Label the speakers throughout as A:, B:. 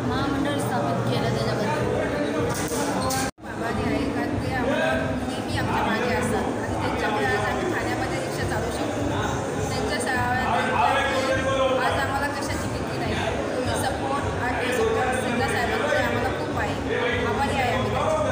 A: महामंडळ स्थापित केलं त्याच्याबद्दल आभारी आहे, कारण ते आम्हाला नेहमी आमच्या मागे असतात आणि त्यांच्यामुळे आज आम्ही ठाण्यामध्ये रिक्षा चालू शकतो। त्यांच्या सहाय्याने आज आम्हाला कशाची भीती नाही। तुम्ही सपोर्ट आणि सपोर्ट सिंधा साहेबांकडे आम्हाला खूप आहे, आभारी आहे आम्ही त्यांचे।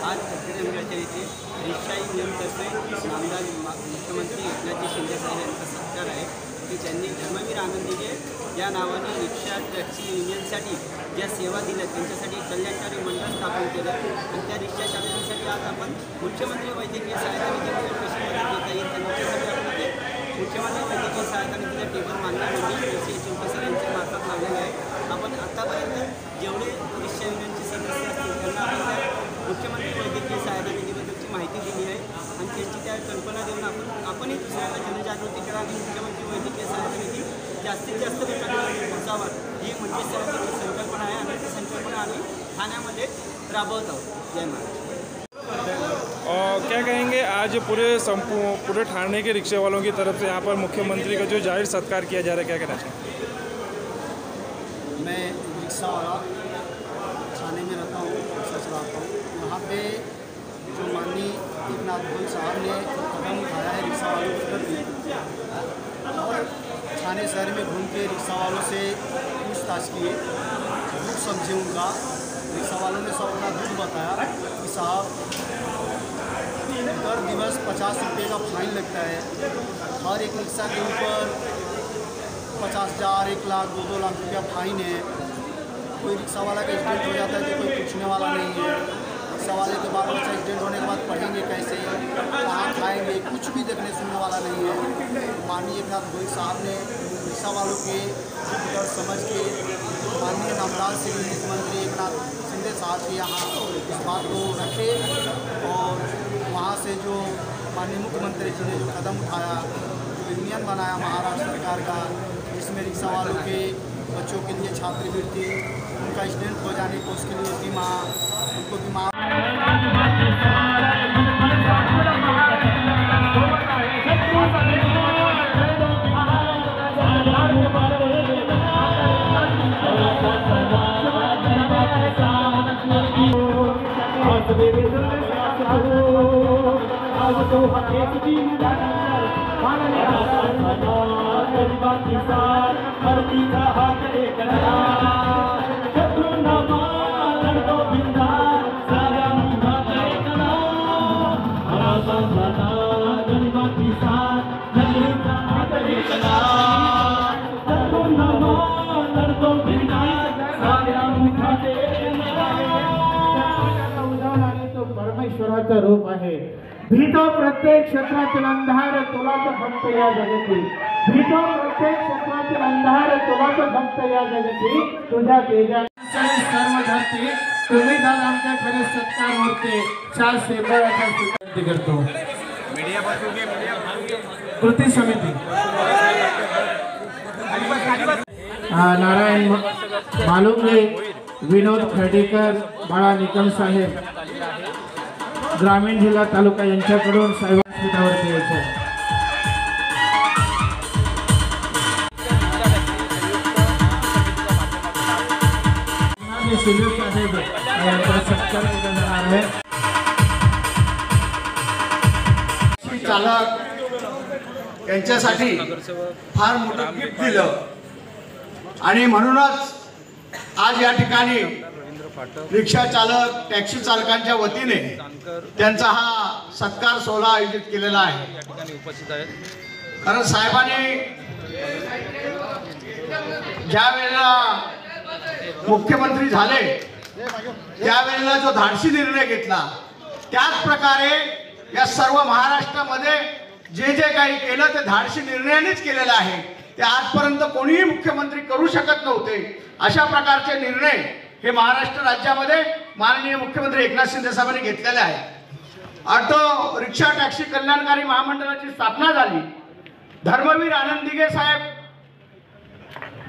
B: आज प्रक्रियेच्या इथे रिक्षाही नियमतर्फे नामदार मुख्यमंत्री एकनाथ शिंदे साहेब यांचा सत्कार आहे की त्यांनी धर्मवीर आनंदीजे या नावाने रिक्षा टॅक्सी युनियनसाठी ज्या सेवा दिल्या त्यांच्यासाठी कल्याणकारी मंडळ स्थापन केलं आणि त्या रिक्षा चालकांसाठी आज आपण मुख्यमंत्री वैद्यकीय सहायता निधीमध्ये कशी मदत देता येईल त्यांच्यासाठी आपण ते मुख्यमंत्री वैद्यकीय सहायता निधीचा टेबल मांडण्यामध्ये एस चिंपे सर यांच्या मार्फत लावलेले आहे। आपण आतापर्यंत जेवढे रिक्षा युनियनचे सदस्य असतील त्यांना आपण त्या मुख्यमंत्री वैद्यकीय सहायता निधीबद्दलची माहिती दिली आहे आणि त्यांची त्या कल्पना देऊन आपणही दुसऱ्यांना जनजागृती करा आणि मुख्यमंत्री वैद्यकीय सहायता निधी जास्तीत जास्त लोकांपर्यंत पोहोचावा ही म्हणजे सरांची संकल्पना आहे आणि ती संकल्पना आम्ही ठाण्यामध्ये राबवत आहोत। जय महाराज।
C: क्या कहेंगे आज पूरे ठाणे के रिक्शे वालों की तरफ से यहाँ पर मुख्यमंत्री का जो जाहिर सत्कार किया जा रहा है, क्या कहना चाहिए?
D: मैं रिक्शा वाला ठाणे में रहता हूँ, रिक्शा चलाता हूँ। यहाँ पे जो माननीय एकनाथ भोई साहब ने कदम उठाया है रिक्शा वालों के प्रति और ठाणे शहर में घूम के रिक्शा वालों से पूछताछ किए, दुख समझे उनका। रिक्शा वालों ने सब अपना दुख बताया कि साहब हर दिवस 50 रुपये का फाइन लगता है, हर एक रिक्शा के ऊपर 50,000, 1 लाख, 2-2 लाख रुपया फाइन है। कोई रिक्शा वाला का एक्सीडेंट हो जाता है तो कोई पूछने वाला नहीं है। रिक्शा वाले के बाल बच्चा एक्सीडेंट होने के बाद पढ़ेंगे कैसे, कहाँ खाएंगे, कुछ भी देखने सुनने वाला नहीं है। माननीय एकनाथ भोई साहब ने रिक्शा वालों के डर समझ के माननीय नामदार श्री मुख्यमंत्री एकनाथ शिंदे साहब के यहाँ इस बात को रखे और वहाँ से जो माननीय मुख्यमंत्री जी ने जो कदम उठाया, जो यूनियन बनाया महाराष्ट्र सरकार का, इसमें रिक्शा वालों के बच्चों के लिए छात्रवृत्ति, उनका एक्सीडेंट हो जाने को उसके लिए बीमा, उनको बीमा
E: परमेश्वराचं रूप आहे। भीतो प्रत्येक क्षेत्रातील अंधार तुलाच फक्त या जगती, भीतो प्रत्येक क्षेत्रातील अंधार तुलाच फक्त या जगती, तुझ्या तेजाने सर्व धरती तुम्ही दादा आमच्या खरे सत्कार होते चार सेवाचा विनंती करतो। कृती समिती नारायण मालुंगे, विनोद खर्डेकर, बाळा निकम साहेब, ग्रामीण जिल्हा तालुका यांच्याकडून साहेबांवरती यायचं। साहेब यांचा सत्कार केला जाणार आहे।
D: चालक यांच्यासाठी फार मोठं गिफ्ट दिलं आणि म्हणूनच आज या ठिकाणी रिक्षा चालक टॅक्सी चालकांच्या वतीने त्यांचा हा सत्कार सोहळा आयोजित केलेला आहे। कारण साहेबांनी ज्या वेळेला
F: मुख्यमंत्री झाले त्यावेळेला जो धाडसी निर्णय घेतला, त्याच प्रकारे या सर्व महाराष्ट्रामध्ये जे जे काही केलं ते धाडसी निर्णयानेच केलेलं आहे. ते आजपर्यंत कोणीही मुख्यमंत्री करू शकत नव्हते. अशा प्रकारचे निर्णय हे महाराष्ट्र राज्यामध्ये माननीय मुख्यमंत्री एकनाथ शिंदे साहेबांनी घेतलेले आहे. ऑटो रिक्षा टॅक्सी कल्याणकारी महामंडळाची स्थापना झाली. धर्मवीर आनंद दिघे साहेब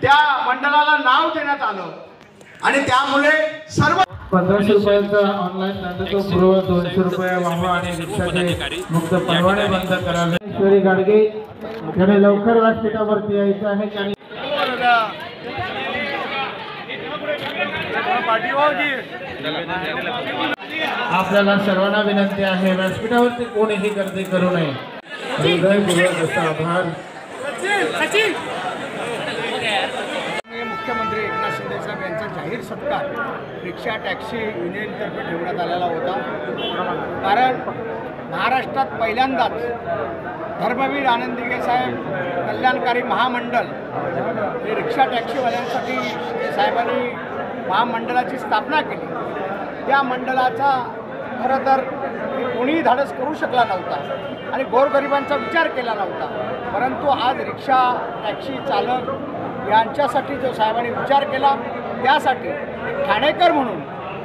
F: त्या मंडळाला नाव देण्यात आलं आणि त्यामुळे सर्व
E: 1500 रुपयाचा ऑनलाईन दंडाचा पूर्व 200 रुपये वाहवा आणि रिक्षाचे मुक्त परवाने बंद करावे. ईश्वरी गाडगे याने लवकर व्यासपीठावरती यायचं आहे. आणि आपल्याला सर्वांना विनंती आहे, व्यासपीठावरती कोणीही गर्दी करू नये. हृदयपूर्वक असा आभार.
D: मुख्यमंत्री एकनाथ शिंदे साहेब यांचा जाहीर सत्कार रिक्षा टॅक्सी युनियनतर्फे ठेवण्यात आलेला होता. कारण महाराष्ट्रात पहिल्यांदाच धर्मवीर आनंद दिघे साहेब कल्याणकारी महामंडळ हे रिक्षा टॅक्सीवाल्यांसाठी साहेबांनी महामंडळाची स्थापना केली. त्या मंडळाचा खरं तर कोणीही धाडस करू शकला नव्हता आणि गोरगरिबांचा विचार केला नव्हता. परंतु आज रिक्षा टॅक्सी चालक यांच्यासाठी जो साहेबांनी विचार केला, त्यासाठी एक ठाणेकर म्हणून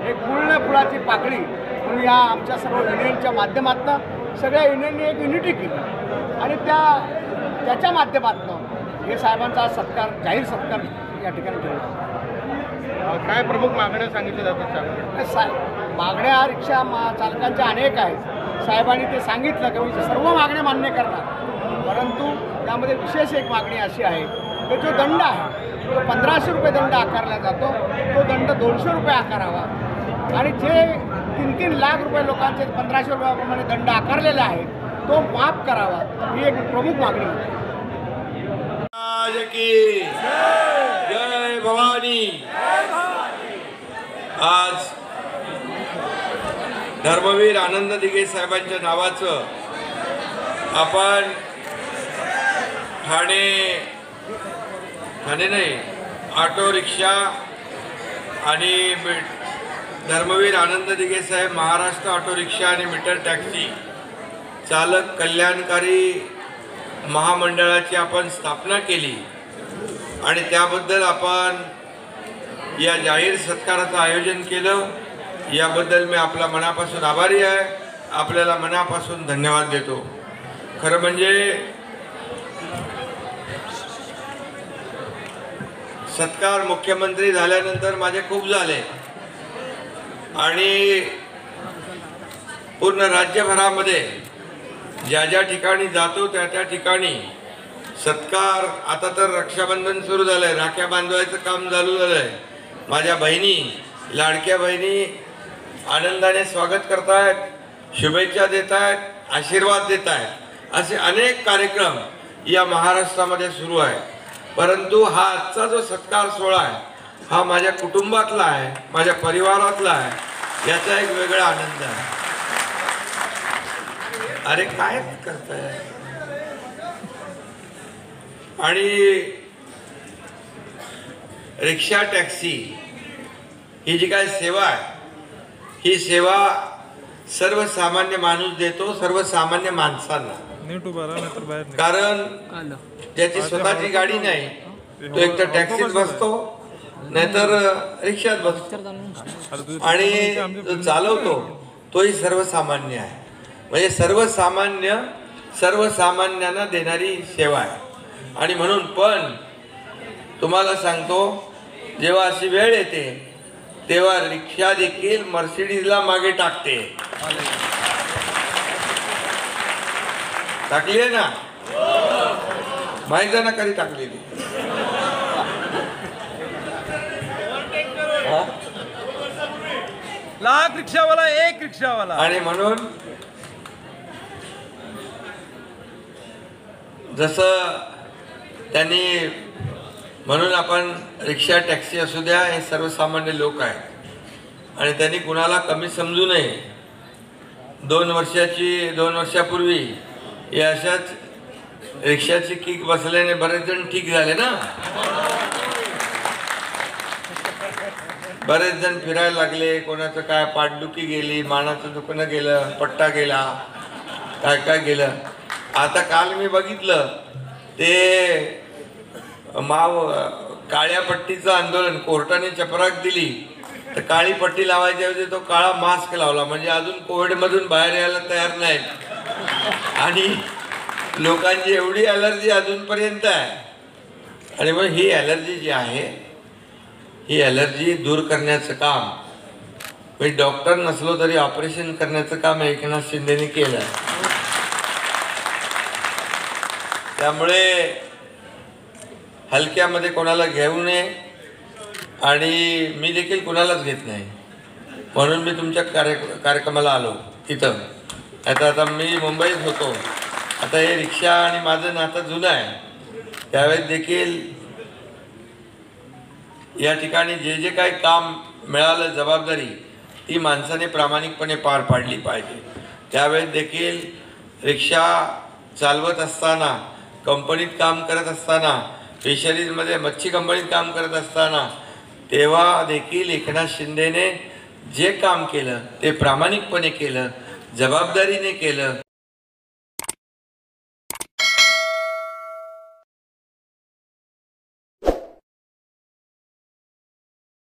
D: एक फुलाची पाकळी म्हणून या आमच्या सर्व युनियनच्या माध्यमातून सगळ्या युनियनने एक युनिटी केली आणि त्याच्या माध्यमातून हे साहेबांचा सत्कार जाहीर सत्कार या ठिकाणी ठेवला.
C: काय प्रमुख मागण्या सांगितल्या जातात?
D: मागण्या रिक्षा चालकांच्या अनेक आहेत. साहेबांनी ते सांगितलं की मी सर्व मागण्या मान्य करणार, परंतु त्यामध्ये विशेष एक मागणी अशी आहे की जो दंड आहे तो 1500 रुपये दंड आकारला जातो, तो दंड 200 रुपये आकारावा आणि जे 3-3 लाख रुपये लोकांचे 1500 रुपयाप्रमाणे दंड आकारलेला आहे तो माफ करावा, ही एक प्रमुख मागणी होती.
G: जय भवानी. आज धर्मवीर आनंद दिघे साहेबांच्या नावाचं आपण ठाणे नाही ऑटो रिक्षा आणि धर्मवीर आनंद दिघे साहेब महाराष्ट्र ऑटो रिक्षा आणि मीटर टॅक्सी चालक कल्याणकारी महामंडळाची आपण स्थापना केली आणि त्याबद्दल आपण या जाहीर सत्काराचं आयोजन केलं. याबद्दल मी आपला मनापासून आभारी आहे. आपल्याला मनापासून धन्यवाद देतो. खरं म्हणजे सत्कार मुख्यमंत्री झाल्यानंतर माझे खूप झाले आणि पूर्ण राज्यभरामध्ये ज्या ज्या ठिकाणी जातो त्या त्या ठिकाणी सत्कार. आता तर रक्षाबंधन सुरू झालं आहे, राख्या बांधवायचं काम चालू झालं आहे. माझ्या बहिणी, लाडक्या बहिणी आनंदाने स्वागत करतायत, शुभेच्छा देत आहेत, आशीर्वाद देत आहेत. असे अनेक कार्यक्रम या महाराष्ट्रामध्ये सुरू आहे. परंतु हा आजचा जो सत्कार सोहळा आहे हा माझ्या कुटुंबातला आहे, माझ्या परिवारातला आहे. याचा एक वेगळा आनंद आहे. अरे काय करताय. आणि रिक्षा टॅक्सी ही जी काय सेवा आहे ही सेवा सर्वसामान्य माणूस देतो, सर्वसामान्य माणसांना. कारण ज्याची स्वतःची गाडी नाही तो एक तर टॅक्सीत बसतो नाहीतर रिक्षात बसतो आणि जो चालवतो तोही सर्वसामान्य आहे. म्हणजे सर्वसामान्यांना देणारी सेवा आहे. आणि म्हणून पण तुम्हाला सांगतो, जेव्हा अशी वेळ येते तेव्हा रिक्षा देखील मर्सिडीजला मागे टाकते. टाकली आहे ना, माहिती आहे ना कधी टाकलेली.
C: लाख रिक्षावाला एक रिक्षावाला.
G: आणि म्हणून जसं त्यांनी म्हणून आपण रिक्षा टॅक्सी असू द्या हे सर्वसामान्य लोक आहेत आणि त्यांनी कुणाला कमी समजू नये. 2 वर्षापूर्वी या अशाच रिक्षाची किक बसल्याने बरेच जण ठीक झाले ना. बरेच जण फिरायला लागले, कोणाचं काय पाठदुखी गेली, मानाचं दुखणं गेलं, पट्टा गेला, काय काय गेलं. आता काल मी बघितलं ते काळ्या पट्टीचं आंदोलन, कोर्टाने चपराक दिली तर काळी पट्टी लावायच्या ऐवजी तो काळा मास्क लावला. म्हणजे अजून कोविडमधून बाहेर यायला तयार नाहीत आणि लोकांची एवढी ॲलर्जी अजूनपर्यंत आहे. आणि मग ही ॲलर्जी जी आहे, ही ॲलर्जी दूर करण्याचं काम, म्हणजे डॉक्टर नसलो तरी ऑपरेशन करण्याचं काम एकनाथ शिंदेने केलं. त्यामुळे हलक्यामध्ये कोणाला घेऊ नये आणि मी देखील कोणालाच घेत नाही, म्हणून मी तुमच्या कार्यक्रमाला आलो इथं. आता मी मुंबईत होतो, आता हे रिक्षा आणि माझं नातं जुनं आहे. त्यावेळेस देखील या ठिकाणी जे जे काही काम मिळालं, जबाबदारी ती माणसाने प्रामाणिकपणे पार पाडली पाहिजे. त्यावेळेस देखील रिक्षा चालवत असताना, कंपनीत काम करत असताना, फिशरीजमध्ये मच्छी कंपनीत काम करत असताना, तेव्हा देखील एकनाथ शिंदेने जे काम केलं ते प्रामाणिकपणे केलं, जबाबदारीने केलं.